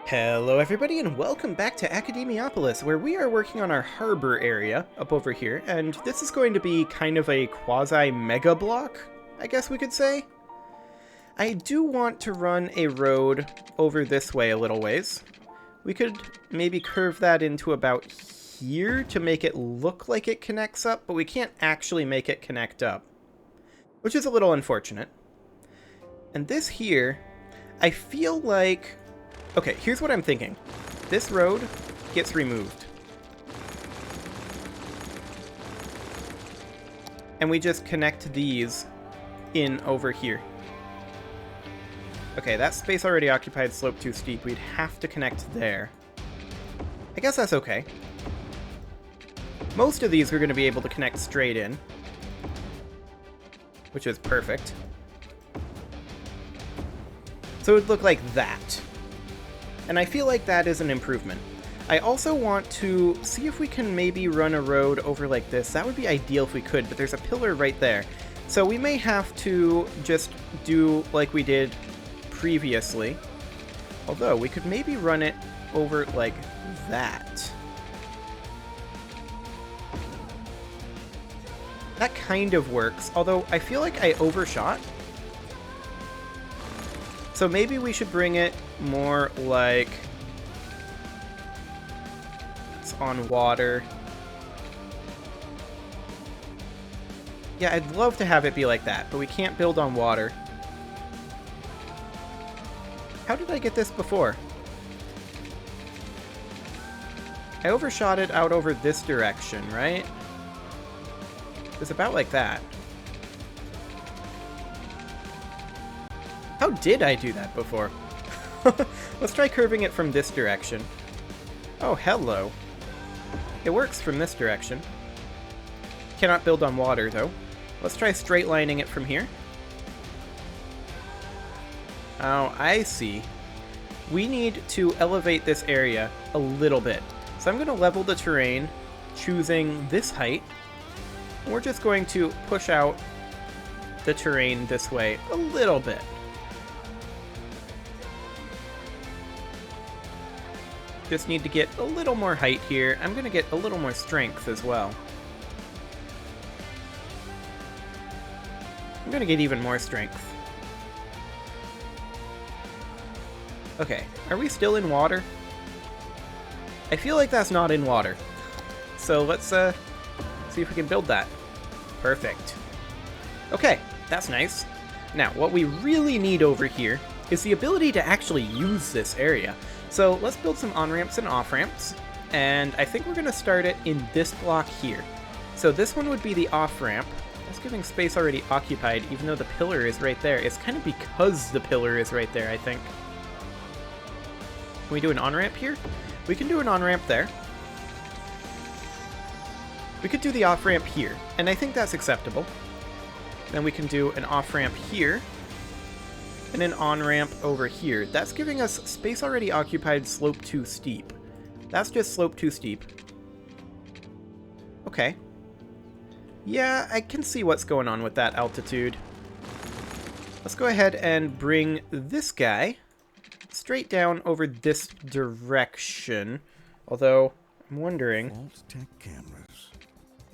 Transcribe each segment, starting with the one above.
Hello everybody and welcome back to Academiopolis, where we are working on our harbor area up over here, and this is going to be kind of a quasi-mega block, I guess we could say. I do want to run a road over this way a little ways. We could maybe curve that into about here to make it look like it connects up, but we can't actually make it connect up, which is a little unfortunate. And this here, I feel like... Okay, here's what I'm thinking. This road gets removed. And we just connect these in over here. Okay, that space already occupied slope too steep. We'd have to connect there. I guess that's okay. Most of these we're going to be able to connect straight in, which is perfect. So it would look like that. And I feel like that is an improvement. I also want to see if we can maybe run a road over like this. That would be ideal if we could, but there's a pillar right there. So we may have to just do like we did previously. Although, we could maybe run it over like that. That kind of works, although I feel like I overshot. So maybe we should bring it more like it's on water. Yeah, I'd love to have it be like that, but we can't build on water. How did I get this before? I overshot it out over this direction, right? It's about like that. How did I do that before? Let's try curving it from this direction. Oh, hello. It works from this direction. Cannot build on water, though. Let's try straight lining it from here. Oh, I see. We need to elevate this area a little bit. So I'm going to level the terrain, choosing this height. And we're just going to push out the terrain this way a little bit. Just need to get a little more height here. I'm going to get a little more strength as well. I'm going to get even more strength. Okay, are we still in water? I feel like that's not in water. So let's see if we can build that. Perfect. Okay, that's nice. Now, what we really need over here is the ability to actually use this area. So let's build some on-ramps and off-ramps, and I think we're going to start it in this block here. So this one would be the off-ramp. That's giving space already occupied, even though the pillar is right there. It's kind of because the pillar is right there, I think. Can we do an on-ramp here? We can do an on-ramp there. We could do the off-ramp here, and I think that's acceptable. Then we can do an off-ramp here. And an on-ramp over here. That's giving us space already occupied slope too steep. That's just slope too steep. Okay. Yeah, I can see what's going on with that altitude. Let's go ahead and bring this guy straight down over this direction. Although, I'm wondering... Vault Tech cameras.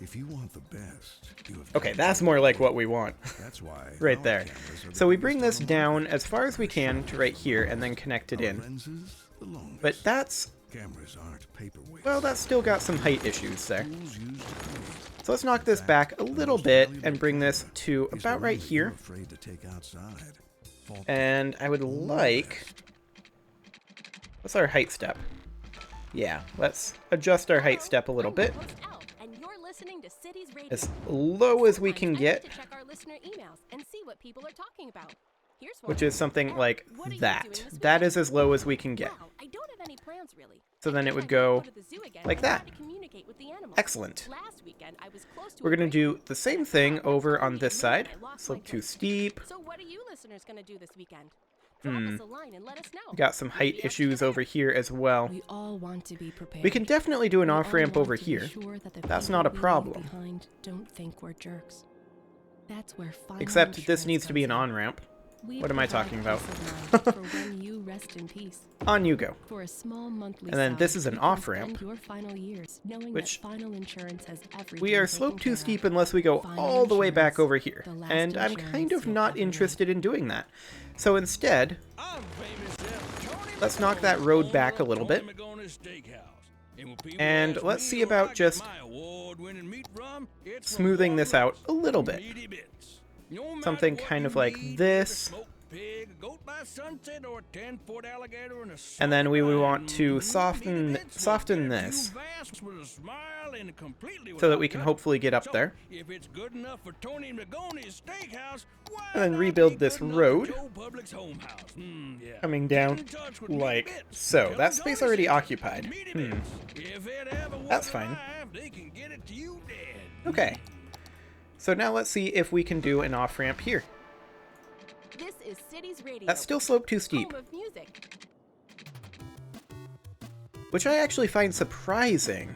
If you want the best, you have okay, that's more like what we want. That's why right there. So we bring this down as far as we can to right here and then connect it in. Lenses, the longest. But that's... Cameras aren't paperweights. well, that's still got some height issues there. Tools used to create. So let's knock this back a little bit and bring this to about right here. Afraid to take outside. Vault And I would like... what's our height step? Yeah, let's adjust our height step a little bit. As low as we can get. Which is something like that. That is as low as we can get. So then it would go like that. Excellent. We're going to do the same thing over on this side. Slope too steep. So what are you listeners going to do this weekend? Got some height issues over here as well. We all want to be prepared. We can definitely do an off-ramp over here. That's not a problem. Don't think we're jerks. That's where Except this needs to be an on-ramp. What am I talking about? For when you rest in peace. On you go. For a small monthly And then this salary, is an you can off-ramp, spend your final years knowing which that final insurance has everything we are taken slope too care steep of. unless we go Final all the way back insurance, over here. the last And I'm insurance kind of you'll not ever need. interested in doing that. So instead, let's knock that road back a little bit. And let's see about just smoothing this out a little bit. Something kind of like this. And then we would want to soften this so that we can hopefully get up there. And then rebuild this road coming down like so. That space already occupied. That's fine. Okay. So now let's see if we can do an off-ramp here. This is Cities Radio. That's still slope too steep, Home of music. which I actually find surprising.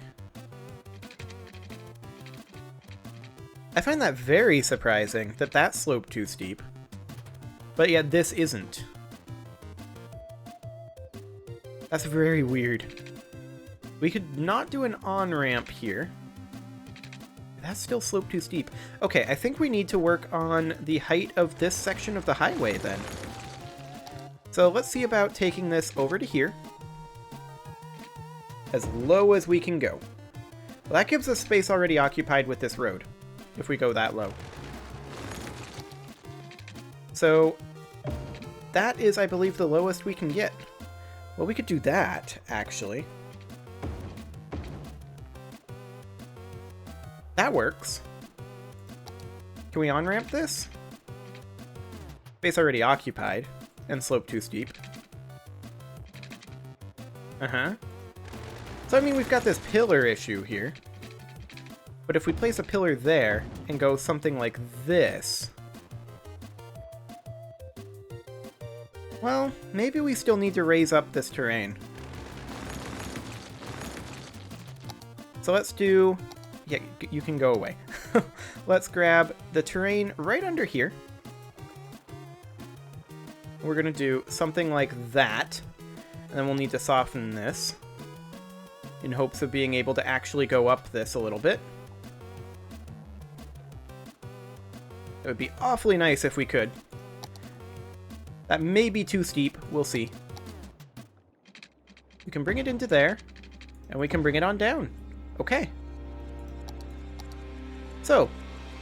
I find that very surprising that that sloped too steep, but yet this isn't. That's very weird. We could not do an on-ramp here. That's still sloped too steep. Okay, I think we need to work on the height of this section of the highway then. So let's see about taking this over to here. As low as we can go. Well, that gives us space already occupied with this road, if we go that low. So that is, I believe, the lowest we can get. Well, we could do that, actually. That works. Can we on-ramp this? Space already occupied, and slope too steep. So, I mean, we've got this pillar issue here. But if we place a pillar there, and go something like this... well, maybe we still need to raise up this terrain. So let's do... yeah, you can go away. Let's grab the terrain right under here. We're going to do something like that. And then we'll need to soften this. In hopes of being able to actually go up this a little bit. It would be awfully nice if we could. That may be too steep. We'll see. We can bring it into there. And we can bring it on down. Okay. So,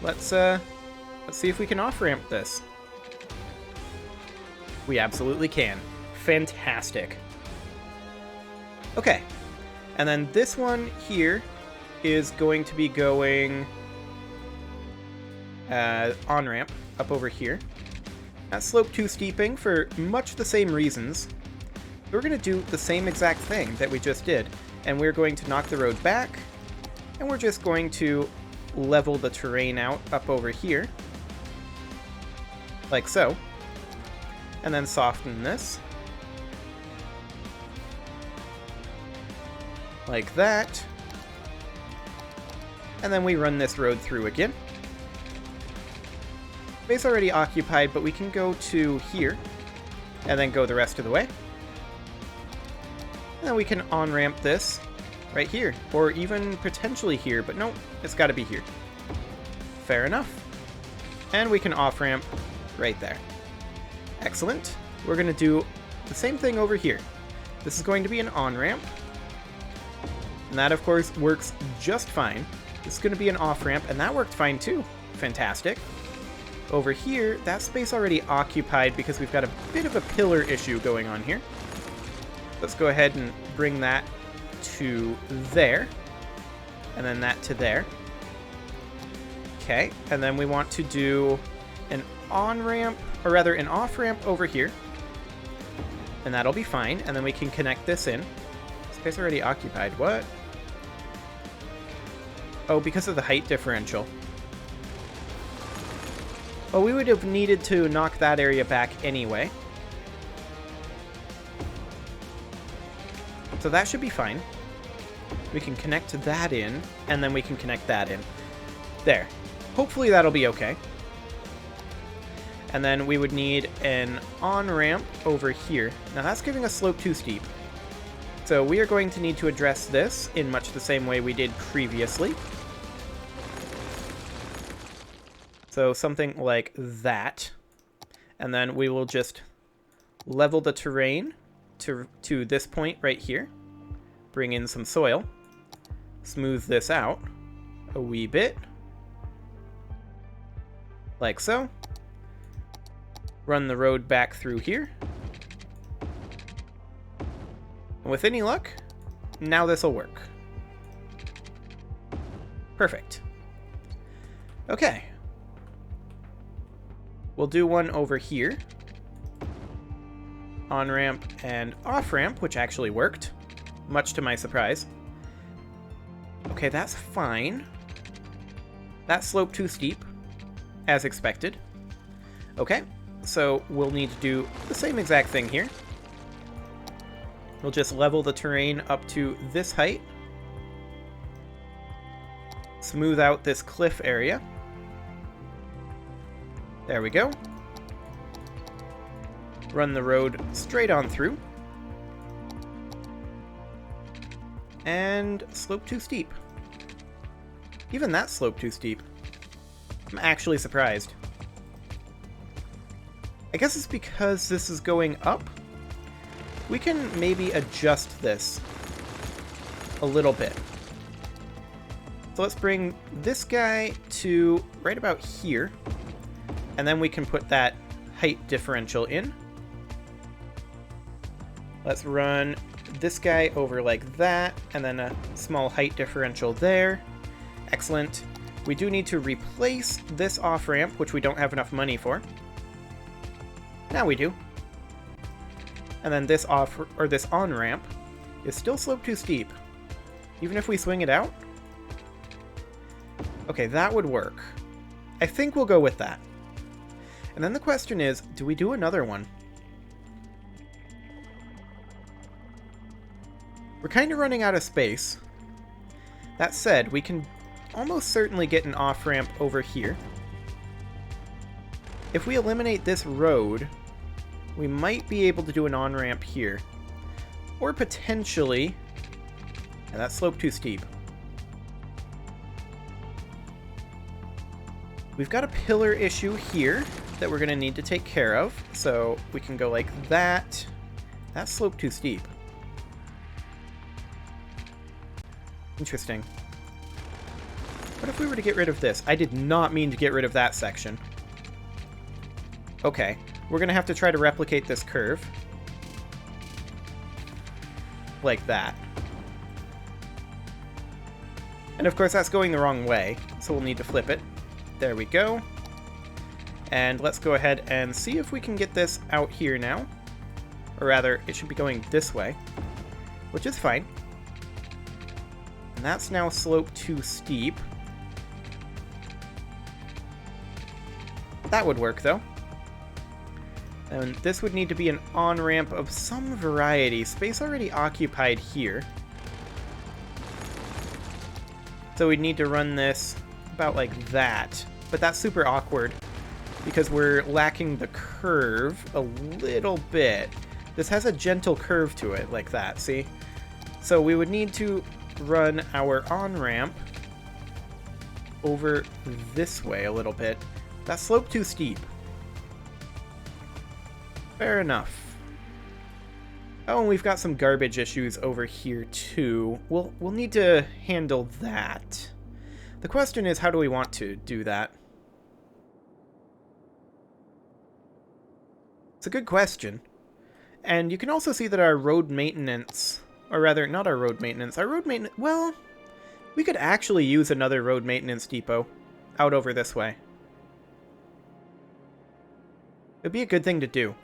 let's see if we can off-ramp this. We absolutely can. Fantastic. Okay. And then this one here is going to be going on-ramp up over here. That's slope 2 steeping for much the same reasons. We're going to do the same exact thing that we just did. And we're going to knock the road back. And we're just going to level the terrain out up over here. Like so. And then soften this. Like that. And then we run this road through again. Space already occupied, but we can go to here. And then go the rest of the way. And then we can on-ramp this right here. Or even potentially here, but no, it's got to be here. Fair enough. And we can off-ramp right there. Excellent. We're going to do the same thing over here. This is going to be an on-ramp. And that, of course, works just fine. This is going to be an off-ramp, and that worked fine too. Fantastic. Over here, that space already occupied because we've got a bit of a pillar issue going on here. Let's go ahead and bring that to there. And then that to there. Okay, and then we want to do an on-ramp, or rather an off-ramp over here. And that'll be fine, and then we can connect this in. Space already occupied, what? Oh, because of the height differential. Well, we would have needed to knock that area back anyway. So that should be fine. We can connect that in, and then we can connect that in. There. Hopefully that'll be okay. And then we would need an on-ramp over here. Now that's giving us slope too steep. So we are going to need to address this in much the same way we did previously. So something like that. And then we will just level the terrain to this point right here. Bring in some soil. Smooth this out a wee bit. Like so. Run the road back through here. And with any luck, now this will work. Perfect. Okay. We'll do one over here. On-ramp and off-ramp, which actually worked, much to my surprise. Okay, that's fine. That slope too steep, as expected. Okay, so we'll need to do the same exact thing here. We'll just level the terrain up to this height. Smooth out this cliff area. There we go. Run the road straight on through. And slope too steep. Even that slope too steep. I'm actually surprised. I guess it's because this is going up. We can maybe adjust this a little bit. So let's bring this guy to right about here. And then we can put that height differential in. Let's run this guy over like that, and then a small height differential there. Excellent. We do need to replace this off-ramp, which we don't have enough money for. Now we do. And then this this on-ramp is still slope too steep. Even if we swing it out? Okay, that would work. I think we'll go with that. And then the question is, do we do another one? We're kind of running out of space. That said, we can almost certainly get an off-ramp over here. If we eliminate this road, we might be able to do an on-ramp here. Or potentially... Yeah, that slope too steep. We've got a pillar issue here that we're going to need to take care of. So we can go like that. That slope too steep. Interesting. What if we were to get rid of this? I did not mean to get rid of that section. Okay, we're going to have to try to replicate this curve. Like that. And of course that's going the wrong way, so we'll need to flip it. There we go. And let's go ahead and see if we can get this out here now. Or rather, it should be going this way, which is fine. And that's now slope too steep. That would work, though. And this would need to be an on-ramp of some variety. Space already occupied here. So we'd need to run this about like that. But that's super awkward because we're lacking the curve a little bit. This has a gentle curve to it, like that, see? So we would need to run our on-ramp over this way a little bit. That slope too steep. Fair enough. Oh, and we've got some garbage issues over here too. We'll need to handle that. The question is, how do we want to do that? It's a good question. And you can also see that our road maintenance, or rather, not our road maintenance, well, we could actually use another road maintenance depot out over this way. It'd be a good thing to do.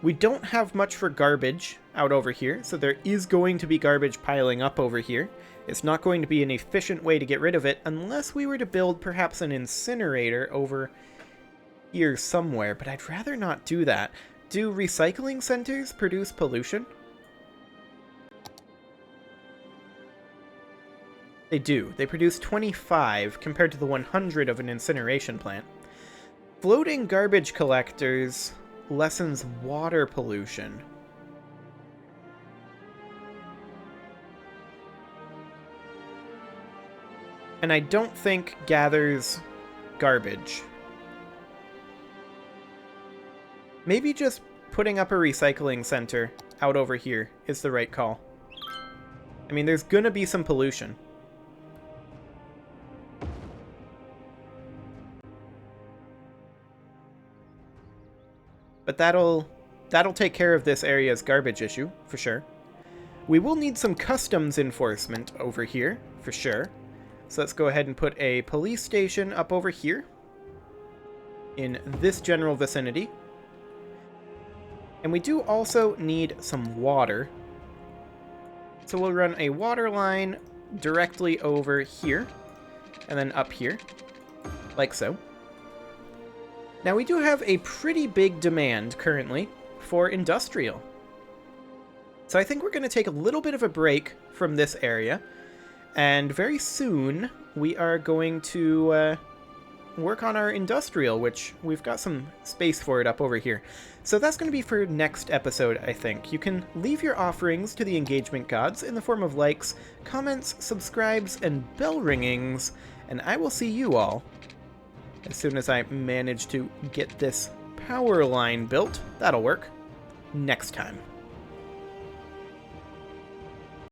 We don't have much for garbage out over here, so there is going to be garbage piling up over here. It's not going to be an efficient way to get rid of it unless we were to build perhaps an incinerator over here somewhere, but I'd rather not do that. Do recycling centers produce pollution? They do. They produce 25 compared to the 100 of an incineration plant. Floating garbage collectors lessens water pollution. And I don't think gathers garbage. Maybe just putting up a recycling center out over here is the right call. I mean, there's gonna be some pollution. But that'll take care of this area's garbage issue, for sure. We will need some customs enforcement over here, for sure. So let's go ahead and put a police station up over here in this general vicinity. And we do also need some water. So we'll run a water line directly over here and then up here, like so. Now we do have a pretty big demand currently for industrial. So I think we're going to take a little bit of a break from this area, and very soon we are going to work on our industrial, which we've got some space for it up over here. So that's going to be for next episode, I think. You can leave your offerings to the engagement gods in the form of likes, comments, subscribes, and bell ringings, and I will see you all as soon as I manage to get this power line built. That'll work next time.